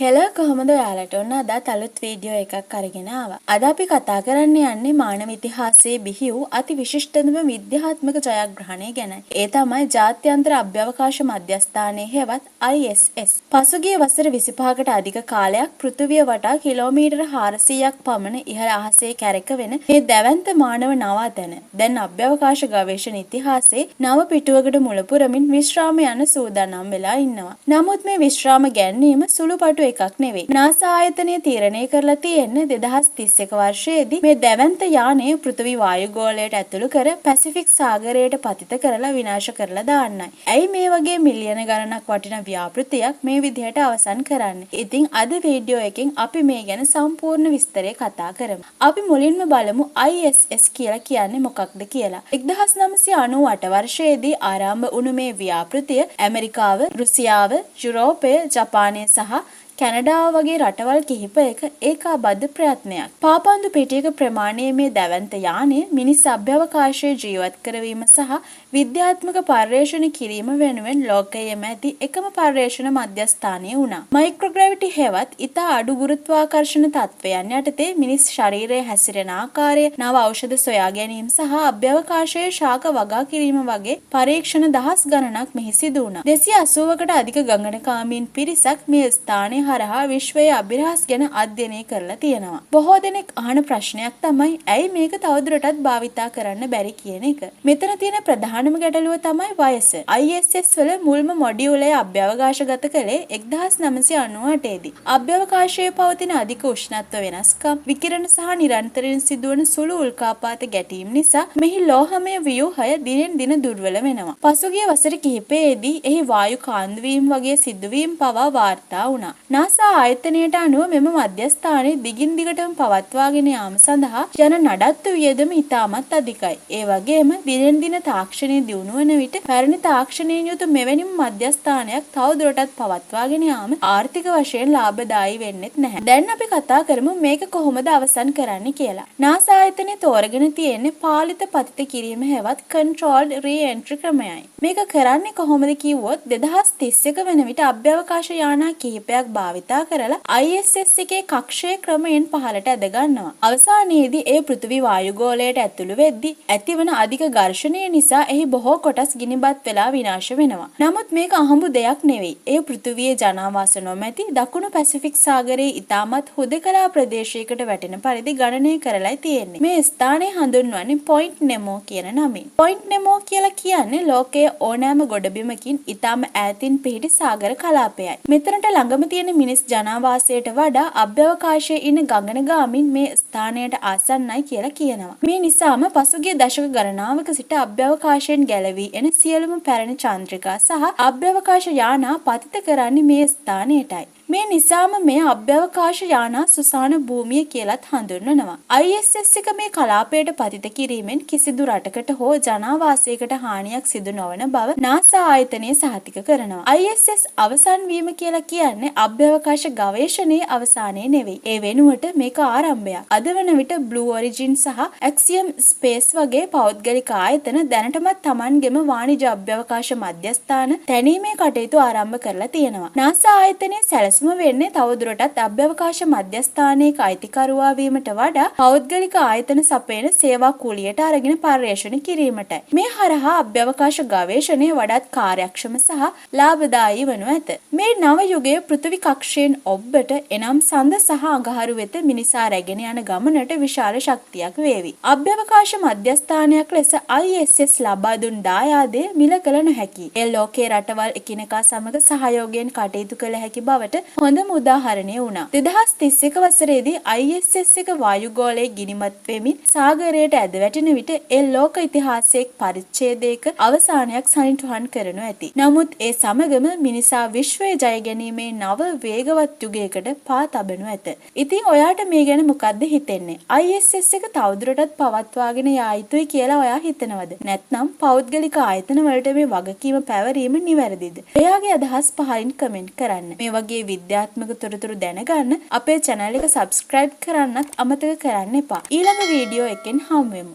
හෙලා කොහොමද ඔයාලට ඔන්න අදත් අලුත් වීඩියෝ එකක් අරගෙන ආවා. අද අපි කතා කරන්න යන්නේ මානව ඉතිහාසයේ බිහි වූ අති විශිෂ්ටතම විද්‍යාත්මක ජයග්‍රහණය ගැනයි. ඒ තමයි ජාත්‍යන්තර අභ්‍යවකාශ මධ්‍යස්ථානයේ හෙවත් ISS. පසුගිය වසර 25කට අධික කාලයක් පෘථිවිය වටා කිලෝමීටර 400ක් පමණ ඉහළ අහසේ කැරකෙන මේ දැවැන්ත මානව නවාතැන දැන් අභ්‍යවකාශ ගවේෂණ ඉතිහාසයේ නව පිටුවකට මුල පුරමින් විශ්‍රාම යන සූදානම් වෙලා ඉන්නවා. නමුත් මේ විශ්‍රාම ගැනීම සුළුපටු එකක් නෙවෙයි. NASA ආයතනය තීරණය කරලා තියෙන්නේ 2031 වර්ෂයේදී මේ දැවැන්ත යානය පෘථිවි වායුගෝලයට ඇතුළු කර පැසිෆික් සාගරයට පතිත කරලා විනාශ කරලා දාන්නයි. ඇයි මේ වගේ මිලියන ගණනක් වටින ව්‍යාපෘතියක් මේ විදිහට අවසන් කරන්නේ? ඉතින් අද වීඩියෝ එකෙන් අපි මේ ගැන සම්පූර්ණ විස්තරය කතා කරමු. අපි මුලින්ම බලමු ISS කියලා කියන්නේ මොකක්ද කියලා. 1998 වර්ෂයේදී ආරම්භ වුණු මේ ව්‍යාපෘතිය ඇමරිකාව, රුසියාව, යුරෝපය, ජපානය සහ කැනඩාව වගේ රටවල් කිහිපයක ඒකාබද්ධ ප්‍රයත්නයක්. පාපන්දු පිටියක ප්‍රමාණයේ මේ දැවැන්ත යානය මිනිස් අභ්‍යවකාශයේ ජීවත් කරවීම සහ විද්‍යාත්මක පර්යේෂණ කිරීම වෙනුවෙන් ලෝකයේම ඇති එකම පර්යේෂණ මධ්‍යස්ථානය වුණා. මයික්‍රෝග්‍රැවිටි හෙවත් ඉතා අඩු ගුරුත්වාකර්ෂණ තත්ත්වයන් යටතේ මිනිස් ශරීරයේ හැසිරෙන ආකාරය, නව ඖෂධ සොයා ගැනීම සහ අභ්‍යවකාශයේ ශාක වගා කිරීම වගේ පරීක්ෂණ දහස් ගණනක් මෙහි සිදු වුණා. 280කට අධික ගගනකාමීන් පිරිසක් මේ ස්ථානයේ හරහා විශ්වයේ අභිරහස් ගැන අධ්‍යයනය කරලා තියෙනවා. බොහෝ දෙනෙක් අහන ප්‍රශ්නයක් තමයි ඇයි මේක තවදුරටත් භාවිතා කරන්න බැරි කියන එක. මෙතන තියෙන ප්‍රධානම ගැටලුව තමයි වයස. ISS වල මුල්ම මොඩියුලය අභ්‍යවකාශගත කළේ 1998 දී. අභ්‍යවකාශයේ පවතින අධික උෂ්ණත්ව වෙනස්කම්, විකිරණ සහ නිරන්තරයෙන් සිදුවන සුළු උල්කාපාත ගැටීම් නිසා මෙහි ලෝහමය ව්‍යුහය දිනෙන් දින දුර්වල වෙනවා. පසුගිය වසර කිහිපයේදී එහි වායු කාන්දුවීම් වගේ සිදුවීම් පවා වාර්තා වුණා. NASA ආයතනයට අනුව මෙම මධ්‍යස්ථානයේ දිගින් දිගටම පවත්වාගෙන යාම සඳහා යන නඩත්තු වියදම ඉතාමත් අධිකයි. ඒ වගේම දිනෙන් දින තාක්ෂණය දියුණු වන විට පැරණි තාක්ෂණයෙන් යුතු මෙවැනි මධ්‍යස්ථානයක් තවදුරටත් පවත්වාගෙන යාම ආර්ථික වශයෙන් ලාභදායී වෙන්නේ නැහැ. දැන් අපි කතා කරමු මේක කොහොමද අවසන් කරන්න කියලා. NASA ආයතනය තෝරගෙන තියෙන්නේ පාලිත පතිත කිරීම හෙවත් controlled re-entry ක්‍රමයයි. මේක කරන්නේ කොහොමද කිව්වොත් 2031 වෙන විට අභ්‍යවකාශ යානා කිහිපයක් භාවිතා කරලා ISS එකේ කක්ෂයේ ක්‍රමයෙන් පහළට ඇද ගන්නවා. අවසානයේදී ඒ පෘථිවි වායුගෝලයට ඇතුළු වෙද්දී ඇතිවන අධික ඝර්ෂණය නිසා එහි බොහෝ කොටස් ගිනිබත් වෙලා විනාශ වෙනවා. නමුත් මේක අහඹු දෙයක් නෙවෙයි. ඒ පෘථිවියේ ජනාවාස නොමැති දකුණු පැසිෆික් සාගරයේ ඉතාමත් හුදකලා ප්‍රදේශයකට වැටෙන පරිදි ගණනය කරලා තියෙන්නේ. මේ ස්ථානය හඳුන්වන්නේ පොයින්ට් නෙමෝ කියන නමින්. පොයින්ට් නෙමෝ කියලා කියන්නේ ලෝකයේ ඕනෑම ගොඩබිමකින් ඉතාම ඈතින් පිහිටි සාගර කලාපයයි. මෙතනට ළඟම තියෙන මිනිස් ජනාවාසයට වඩා අභ්‍යවකාශයේ ඉන්න ගගනගාමින් මේ ස්ථානයට ආසන්නයි කියලා කියනවා. මේ නිසාම පසුගිය දශක ගණනාවක සිට අභ්‍යවකාශයෙන් ගැලවී එන සියලුම පැරණි චන්ද්‍රිකා සහ අභ්‍යවකාශ යානා පතිත කරන්නේ මේ ස්ථානයටයි. මේ නිසාම මේ අභ්‍යවකාශ යානා සුසාන භූමිය කියලත් හඳුන්වනවා. ISS එක මේ කලාපයට පතිත කිරීමෙන් කිසිදු රටකට හෝ ජනාවාසයකට හානියක් සිදු නොවන බව NASA ආයතනය සහතික කරනවා. ISS අවසන් වීම කියලා කියන්නේ අභ්‍යවකාශ ගවේෂණයේ අවසානය නෙවෙයි. ඒ වෙනුවට මේක ආරම්භයක්. අද වන විට Blue Origin සහ Axiom Space වගේ පෞද්ගලික ආයතන දැනටමත් Tamanගෙම වාණිජ අභ්‍යවකාශ මධ්‍යස්ථාන තැනීමේ කටයුතු ආරම්භ කරලා තියෙනවා. NASA ආයතනයේ සැලසුම වෙන්නේ තවදුරටත් අභ්‍යවකාශ මධ්‍යස්ථානයක අයිතිකරුවා වීමට වඩා පෞද්ගලික ආයතන සපයන සේවා කුලියට අරගෙන පර්යේෂණ කිරීමටයි. මේ හරහා අභ්‍යවකාශ ගවේෂණය වඩාත් කාර්යක්ෂම සහ ලාභදායී වනු ඇත. මේ නව යුගයේ පෘථිවි කක්ෂයෙන් ඔබ්බට එනම් සඳ සහ අඟහරු වෙත මිනිසා රැගෙන යන ගමනට විශාල ශක්තියක් වේවි. අභ්‍යවකාශ මධ්‍යස්ථානයක් ලෙස ISS ලබා දුන් දායාදය මිල කළ නොහැකි. ඒ ලෝකයේ රටවල් එකිනෙකා සමග සහයෝගයෙන් කටයුතු කළ හැකි බවට හොඳම උදාහරණය වුණා. 2031 වසරේදී ISS එක වායුගෝලයේ ගිනිමත් වෙමින් සාගරයට ඇද වැටෙන විට ඒ ලෝක ඉතිහාසයේ පරිච්ඡේදයක අවසානයක් සනිටුහන් කරනු ඇති. නමුත් ඒ සමගම මිනිසා විශ්වය ජය ගැනීමේ නව වේගවත් යුගයකට පා තබනු ඇත. ඉතින් ඔයාට මේ ගැන මොකද්ද හිතෙන්නේ? ISS එක තවදුරටත් පවත්වාගෙන යා යුතුයි කියලා ඔයා හිතනවද? නැත්නම් පෞද්ගලික ආයතන වලට මේ වගකීම පැවරීම නිවැරදිද? එයාගේ අදහස් පහලින් කමෙන්ට් කරන්න. මේ වගේ විද්‍යාත්මක තොරතුරු දැනගන්න අපේ channel එක subscribe කරන්නත් අමතක කරන්න එපා. ඊළඟ වීඩියෝ එකෙන් හමු වෙමු.